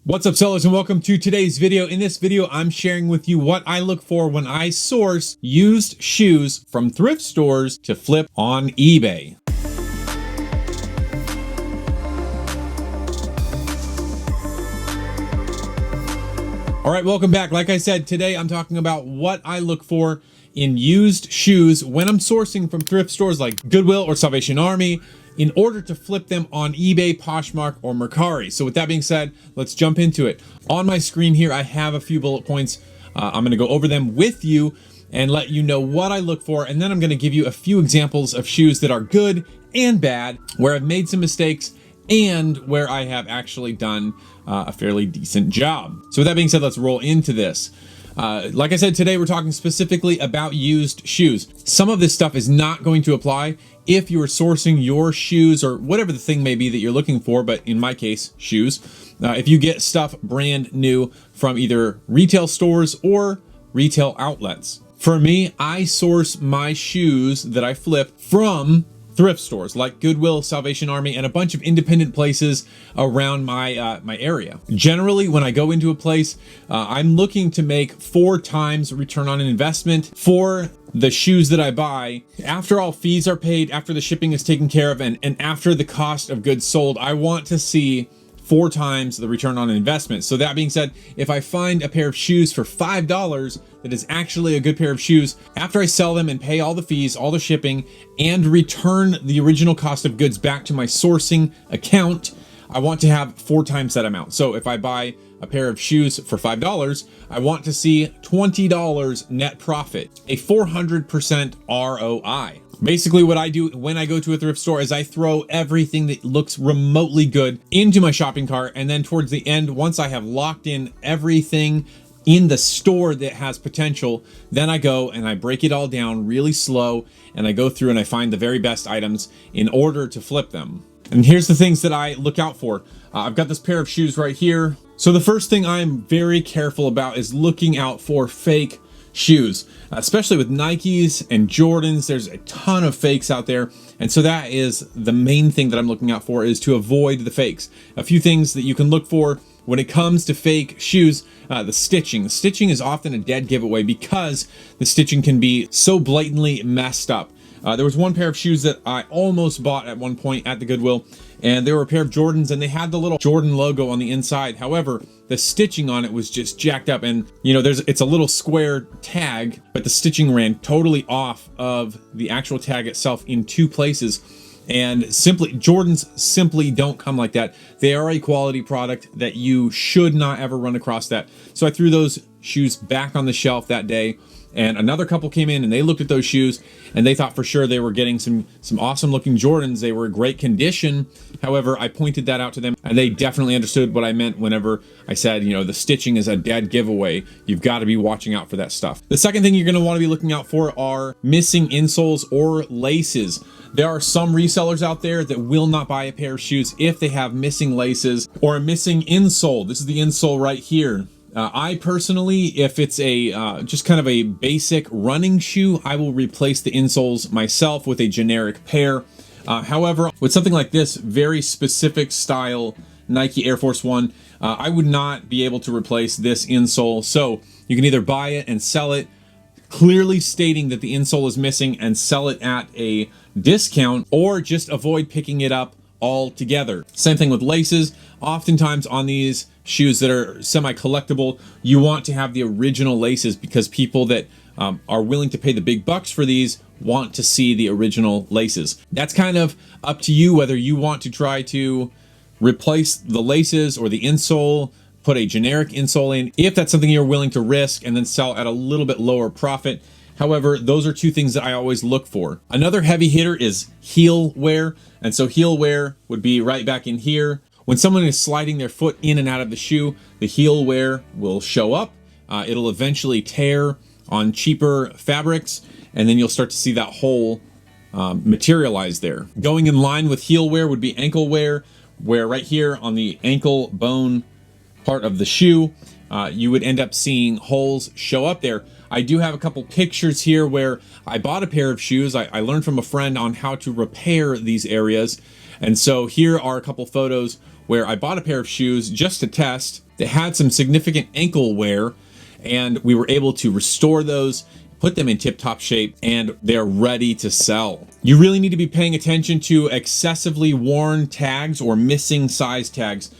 What's up, sellers, and welcome to today's video. In this video, I'm sharing with you what I look for when I source used shoes from thrift stores to flip on eBay. All right, welcome back. Like I said, today I'm talking about what I look for in used shoes when I'm sourcing from thrift stores like Goodwill or Salvation Army in order to flip them on eBay, Poshmark, or Mercari. So with that being said, let's jump into it. On my screen here, I have a few bullet points. I'm gonna go over them with you and let you know what I look for. And then I'm gonna give you a few examples of shoes that are good and bad, where I've made some mistakes and where I have actually done a fairly decent job. So with that being said, let's roll into this. Like I said, today we're talking specifically about used shoes. Some of this stuff is not going to apply if you are sourcing your shoes or whatever the thing may be that you're looking for, but in my case, shoes. If you get stuff brand new from either retail stores or retail outlets. For me, I source my shoes that I flip from thrift stores like Goodwill, Salvation Army, and a bunch of independent places around my my area. Generally, when I go into a place, I'm looking to make 4 times return on an investment for the shoes that I buy. After all fees are paid, after the shipping is taken care of, and after the cost of goods sold, I want to see 4 times the return on investment. So that being said, if I find a pair of shoes for $5 that is actually a good pair of shoes, after I sell them and pay all the fees, all the shipping, and return the original cost of goods back to my sourcing account, I want to have 4 times that amount. So if I buy a pair of shoes for $5, I want to see $20 net profit, a 400% ROI. Basically, what I do when I go to a thrift store is I throw everything that looks remotely good into my shopping cart, and then towards the end, once I have locked in everything in the store that has potential, then I go and I break it all down really slow, and I go through and I find the very best items in order to flip them. And here's the things that I look out for. I've got this pair of shoes right here. So the first thing I'm very careful about is looking out for fake shoes, especially with Nikes and Jordans. There's a ton of fakes out there. And so that is the main thing that I'm looking out for, is to avoid the fakes. A few things that you can look for when it comes to fake shoes: the stitching. The stitching is often a dead giveaway because the stitching can be so blatantly messed up. There was one pair of shoes that I almost bought at one point at the Goodwill, and they were a pair of Jordans, and they had the little Jordan logo on the inside. However, the stitching on it was just jacked up, and you know, it's a little square tag, but the stitching ran totally off of the actual tag itself in 2 places. And Jordans simply don't come like that. They are a quality product that you should not ever run across that. So I threw those shoes back on the shelf that day, and another couple came in and they looked at those shoes and they thought for sure they were getting some awesome looking Jordans. They were in great condition. However, I pointed that out to them and they definitely understood what I meant whenever I said, you know, the stitching is a dead giveaway. You've got to be watching out for that stuff. The second thing you're going to want to be looking out for are missing insoles or laces. There are some resellers out there that will not buy a pair of shoes if they have missing laces or a missing insole. This is the insole right here. I personally, if it's a just kind of a basic running shoe, I will replace the insoles myself with a generic pair. However, with something like this very specific style Nike Air Force One, I would not be able to replace this insole. So you can either buy it and sell it, clearly stating that the insole is missing, and sell it at a discount, or just avoid picking it up altogether. Same thing with laces. Oftentimes on these shoes that are semi-collectible, you want to have the original laces, because people that are willing to pay the big bucks for these want to see the original laces. That's kind of up to you whether you want to try to replace the laces or the insole, put a generic insole in, if that's something you're willing to risk, and then sell at a little bit lower profit. However, those are 2 things that I always look for. Another heavy hitter is heel wear. And so heel wear would be right back in here. When someone is sliding their foot in and out of the shoe, the heel wear will show up. It'll eventually tear on cheaper fabrics, and then you'll start to see that hole materialize there. Going in line with heel wear would be ankle wear, where right here on the ankle bone part of the shoe, you would end up seeing holes show up there. I do have a couple pictures here where I bought a pair of shoes. I learned from a friend on how to repair these areas, And so here are a couple photos where I bought a pair of shoes just to test. They had some significant ankle wear, and we were able to restore those, put them in tip-top shape, and they're ready to sell. You really need to be paying attention to excessively worn tags or missing size tags.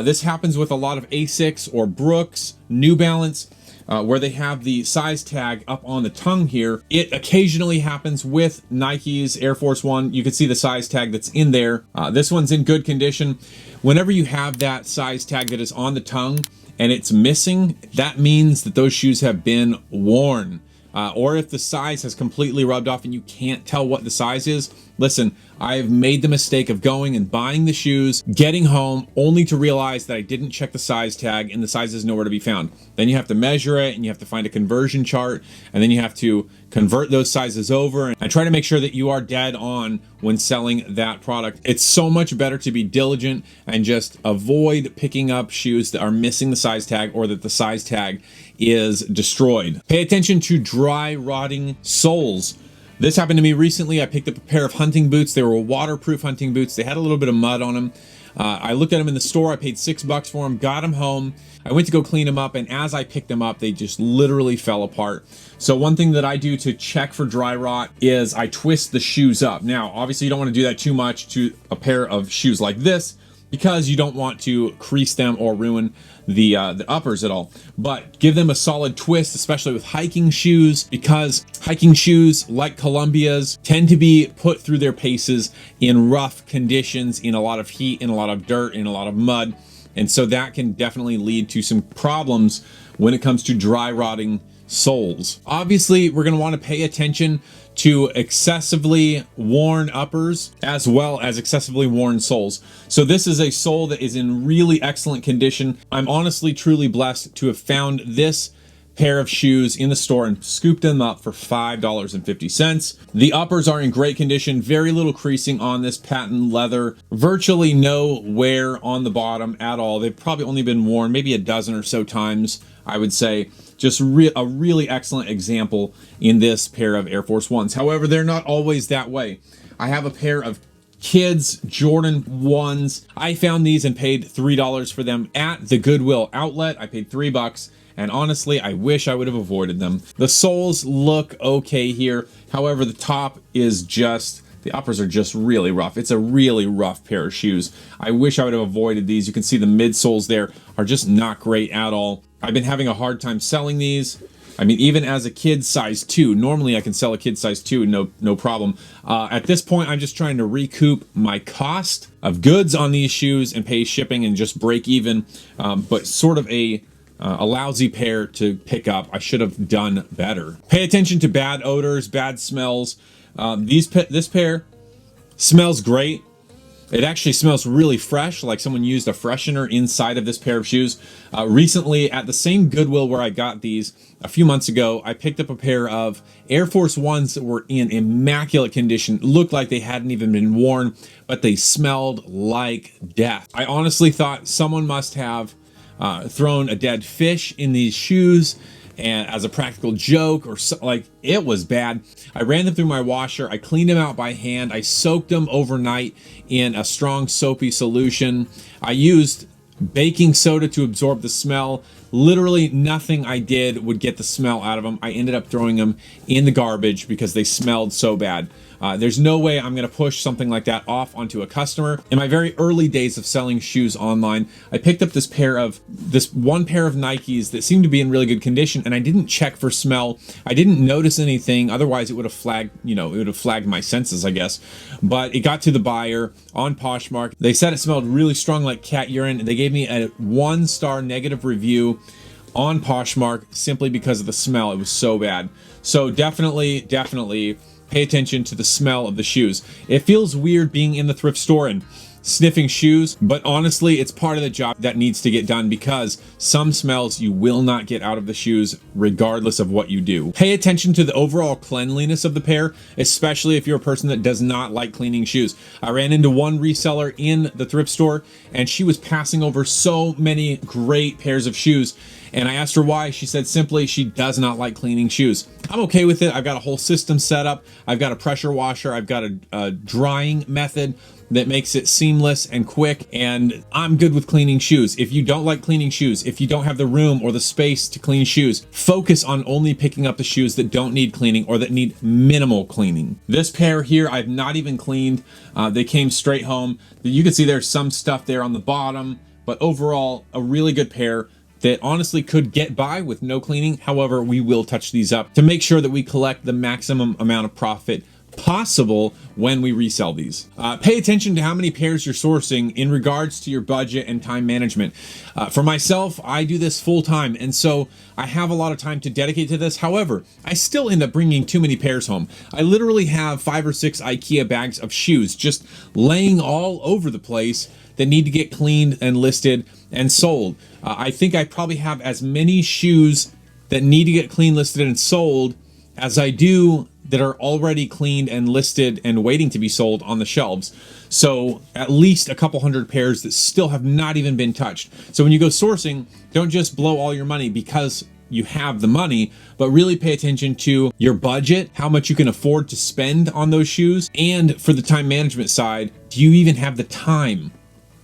This happens with a lot of Asics or Brooks, New Balance, where they have the size tag up on the tongue here. It occasionally happens with Nikes, Air Force One. You can see the size tag that's in there. This one's in good condition. Whenever you have that size tag that is on the tongue and it's missing, that means that those shoes have been worn. Or if the size has completely rubbed off and you can't tell what the size is, listen, I've made the mistake of going and buying the shoes, getting home, only to realize that I didn't check the size tag and the size is nowhere to be found. Then you have to measure it and you have to find a conversion chart, and then you have to convert those sizes over and try to make sure that you are dead on when selling that product. It's so much better to be diligent and just avoid picking up shoes that are missing the size tag or that the size tag is destroyed. Pay attention to dry rotting soles. This happened to me recently. I picked up a pair of hunting boots. They were waterproof hunting boots. They had a little bit of mud on them. I looked at them in the store. I paid $6 for them, got them home. I went to go clean them up, and as I picked them up, they just literally fell apart. So one thing that I do to check for dry rot is I twist the shoes up. Now, obviously you don't want to do that too much to a pair of shoes like this, because you don't want to crease them or ruin the uppers at all. But give them a solid twist, especially with hiking shoes, because hiking shoes like Columbia's tend to be put through their paces in rough conditions, in a lot of heat, in a lot of dirt, in a lot of mud. And so that can definitely lead to some problems when it comes to dry rotting soles. Obviously, we're going to want to pay attention to excessively worn uppers as well as excessively worn soles. So this is a sole that is in really excellent condition. I'm honestly truly blessed to have found this pair of shoes in the store and scooped them up for $5.50. The uppers are in great condition, very little creasing on this patent leather, virtually no wear on the bottom at all. They've probably only been worn maybe a dozen or so times, I would say. Just a really excellent example in this pair of Air Force Ones. However, they're not always that way. I have a pair of kids Jordan 1s. I found these and paid $3 for them at the Goodwill outlet. I paid $3. And honestly, I wish I would have avoided them. The soles look okay here. However, the top is just, the uppers are just really rough. It's a really rough pair of shoes. I wish I would have avoided these. You can see the midsoles there are just not great at all. I've been having a hard time selling these. I mean, even as a kid size 2, normally I can sell a kid size 2, no problem. At this point, I'm just trying to recoup my cost of goods on these shoes and pay shipping and just break even, but sort of a lousy pair to pick up. I should have done better. Pay attention to bad odors, bad smells. This pair smells great. It actually smells really fresh, like someone used a freshener inside of this pair of shoes. Recently, at the same Goodwill where I got these a few months ago, I picked up a pair of Air Force Ones that were in immaculate condition. Looked like they hadn't even been worn, but they smelled like death. I honestly thought someone must have thrown a dead fish in these shoes, and as a practical joke, or so, like, it was bad. I ran them through my washer. I cleaned them out by hand. I soaked them overnight in a strong soapy solution. I used baking soda to absorb the smell. Literally nothing I did would get the smell out of them. I ended up throwing them in the garbage because they smelled so bad. There's no way I'm going to push something like that off onto a customer. In my very early days of selling shoes online, I picked up this one pair of Nikes that seemed to be in really good condition, and I didn't check for smell. I didn't notice anything. Otherwise, it would have flagged, it would have flagged my senses, I guess. But it got to the buyer on Poshmark. They said it smelled really strong like cat urine. They gave me a 1-star negative review on Poshmark simply because of the smell. It was so bad. So definitely pay attention to the smell of the shoes. It feels weird being in the thrift store and sniffing shoes, but honestly, it's part of the job that needs to get done, because some smells you will not get out of the shoes regardless of what you do. Pay attention to the overall cleanliness of the pair, especially if you're a person that does not like cleaning shoes. I ran into one reseller in the thrift store, and she was passing over so many great pairs of shoes. And I asked her why. She said simply she does not like cleaning shoes. I'm okay with it. I've got a whole system set up. I've got a pressure washer. I've got a drying method. that makes it seamless and quick, and I'm good with cleaning shoes. If you don't like cleaning shoes, if you don't have the room or the space to clean shoes, focus on only picking up the shoes that don't need cleaning or that need minimal cleaning. This pair here, I've not even cleaned. They came straight home. You can see there's some stuff there on the bottom, but overall, a really good pair that honestly could get by with no cleaning. However, we will touch these up to make sure that we collect the maximum amount of profit possible when we resell these. Pay attention to how many pairs you're sourcing in regards to your budget and time management. For myself, I do this full time, and so I have a lot of time to dedicate to this. However, I still end up bringing too many pairs home. I literally have 5 or 6 IKEA bags of shoes just laying all over the place that need to get cleaned and listed and sold. I think I probably have as many shoes that need to get cleaned, listed, and sold as I do that are already cleaned and listed and waiting to be sold on the shelves. So at least a couple hundred pairs that still have not even been touched. So when you go sourcing, don't just blow all your money because you have the money, but really pay attention to your budget, how much you can afford to spend on those shoes, and for the time management side, do you even have the time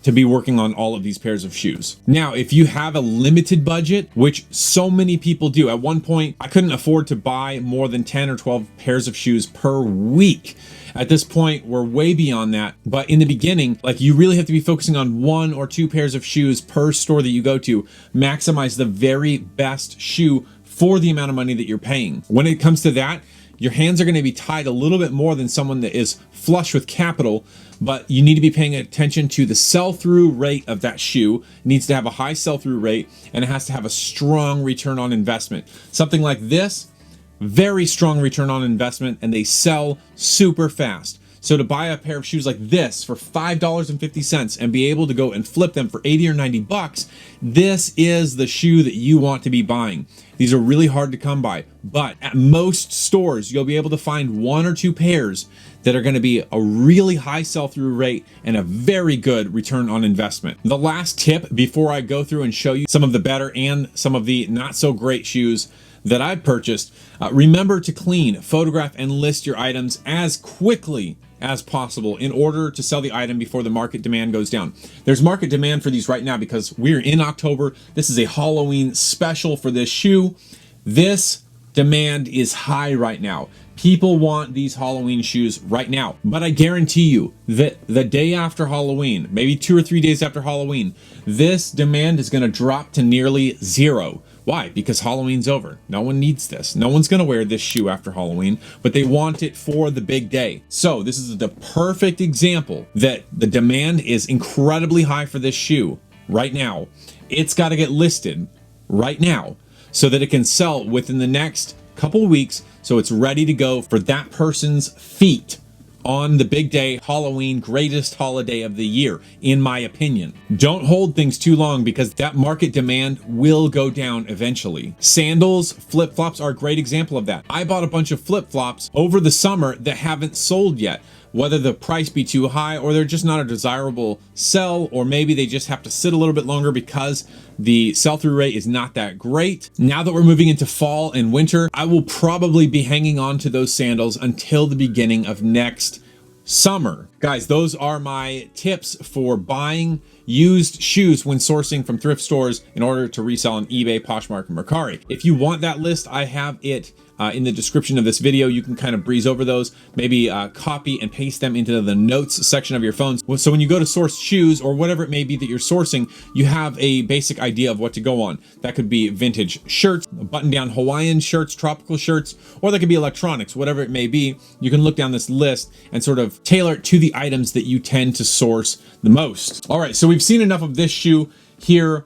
to be working on all of these pairs of shoes? Now, if you have a limited budget, which so many people do, at one point, I couldn't afford to buy more than 10 or 12 pairs of shoes per week. At this point, we're way beyond that. But in the beginning, like, you really have to be focusing on 1 or 2 pairs of shoes per store that you go to. Maximize the very best shoe for the amount of money that you're paying. When it comes to that, your hands are going to be tied a little bit more than someone that is flush with capital, but you need to be paying attention to the sell-through rate of that shoe. It needs to have a high sell-through rate, and it has to have a strong return on investment. Something like this, very strong return on investment, and they sell super fast. So to buy a pair of shoes like this for $5.50 and be able to go and flip them for 80 or 90 bucks, this is the shoe that you want to be buying. These are really hard to come by, but at most stores, you'll be able to find 1 or 2 pairs that are going to be a really high sell-through rate and a very good return on investment. The last tip before I go through and show you some of the better and some of the not so great shoes that I've purchased, remember to clean, photograph, and list your items as quickly as possible in order to sell the item before the market demand goes down. There's market demand for these right now because we're in October. This is a Halloween special for this shoe. This demand is high right now. People want these Halloween shoes right now, but I guarantee you that the day after Halloween, maybe 2 or 3 days after Halloween, this demand is going to drop to nearly zero. Why? Because Halloween's over. No one needs this. No one's going to wear this shoe after Halloween, but they want it for the big day. So this is the perfect example that the demand is incredibly high for this shoe right now. It's got to get listed right now so that it can sell within the next couple weeks, so it's ready to go for that person's feet on the big day, Halloween, greatest holiday of the year, in my opinion. Don't hold things too long because that market demand will go down eventually. Sandals, flip-flops are a great example of that. I bought a bunch of flip-flops over the summer that haven't sold yet. Whether the price be too high or they're just not a desirable sell, or maybe they just have to sit a little bit longer because the sell-through rate is not that great. Now that we're moving into fall and winter, I will probably be hanging on to those sandals until the beginning of next summer. Guys, those are my tips for buying used shoes when sourcing from thrift stores in order to resell on eBay, Poshmark, and Mercari. If you want that list, I have it in the description of this video. You can kind of breeze over those, maybe copy and paste them into the notes section of your phone. So when you go to source shoes or whatever it may be that you're sourcing, you have a basic idea of what to go on. That could be vintage shirts, button-down Hawaiian shirts, tropical shirts, or that could be electronics, whatever it may be. You can look down this list and sort of tailor it to the items that you tend to source the most. All right, so we've seen enough of this shoe here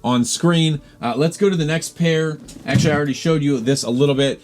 on screen. Let's go to the next pair. Actually, I already showed you this a little bit.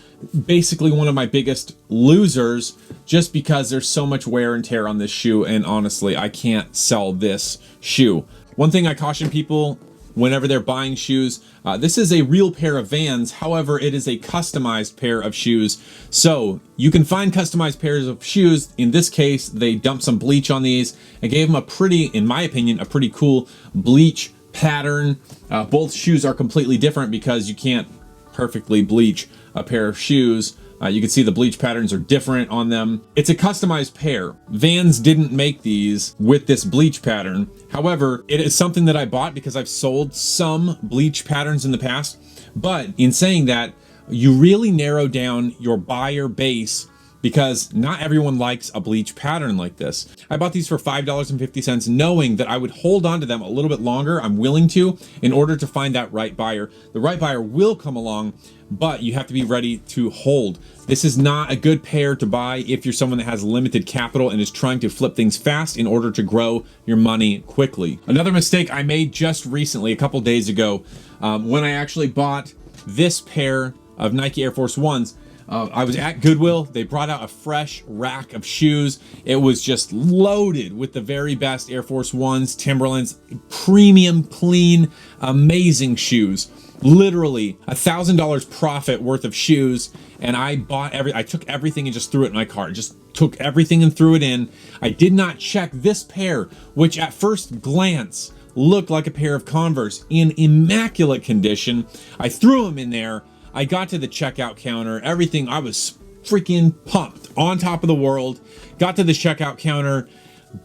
Basically one of my biggest losers, just because there's so much wear and tear on this shoe, and honestly, I can't sell this shoe. One thing I caution people whenever they're buying shoes, this is a real pair of Vans. However, it is a customized pair of shoes. So you can find customized pairs of shoes. In this case, they dumped some bleach on these and gave them a pretty, in my opinion, a pretty cool bleach pattern. Both shoes are completely different because you can't perfectly bleach a pair of shoes You can see the bleach patterns are different on them. It's a customized pair. Vans didn't make these with this bleach pattern. However, it is something that I bought because I've sold some bleach patterns in the past. But in saying that, you really narrow down your buyer base because not everyone likes a bleach pattern like this. I bought these for $5.50, knowing that I would hold on to them a little bit longer. I'm willing to, in order to find that right buyer. The right buyer will come along, but you have to be ready to hold. This is not a good pair to buy if you're someone that has limited capital and is trying to flip things fast in order to grow your money quickly. Another mistake I made just recently, a couple days ago, when I actually bought this pair of Nike Air Force Ones. I was at Goodwill. They brought out a fresh rack of shoes. It was just loaded with the very best Air Force Ones, Timberlands, premium, clean, amazing shoes. Literally $1,000 profit worth of shoes. And I took everything and just threw it in my cart. Just took everything and threw it in. I did not check this pair, which at first glance looked like a pair of Converse in immaculate condition. I threw them in there. I got to the checkout counter, everything, I was freaking pumped, on top of the world. Got to the checkout counter,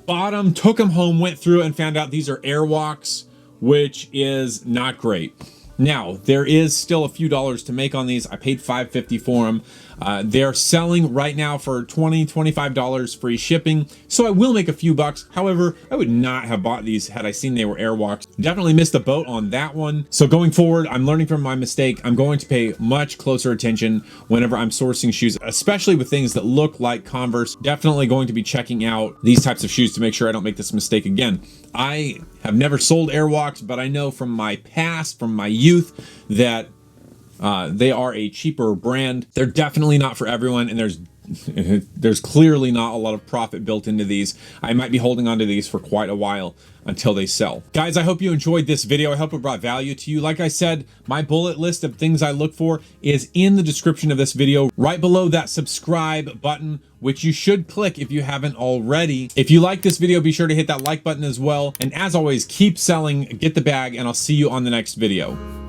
bought them, took them home, went through it and found out these are Airwalks, which is not great. Now, there is still a few dollars to make on these. I paid $5.50 for them. They're selling right now for $20, $25 free shipping. So I will make a few bucks. However, I would not have bought these had I seen they were Airwalks. Definitely missed the boat on that one. So going forward, I'm learning from my mistake. I'm going to pay much closer attention whenever I'm sourcing shoes, especially with things that look like Converse. Definitely going to be checking out these types of shoes to make sure I don't make this mistake again. I have never sold Airwalks, but I know from my past, from my youth, that they are a cheaper brand. They're definitely not for everyone, and there's clearly not a lot of profit built into these. I might be holding on to these for quite a while until they sell. Guys, I hope you enjoyed this video. I hope it brought value to you. Like I said, my bullet list of things I look for is in the description of this video, right below that subscribe button, which you should click if you haven't already. If you like this video, be sure to hit that like button as well. And as always, keep selling, get the bag, and I'll see you on the next video.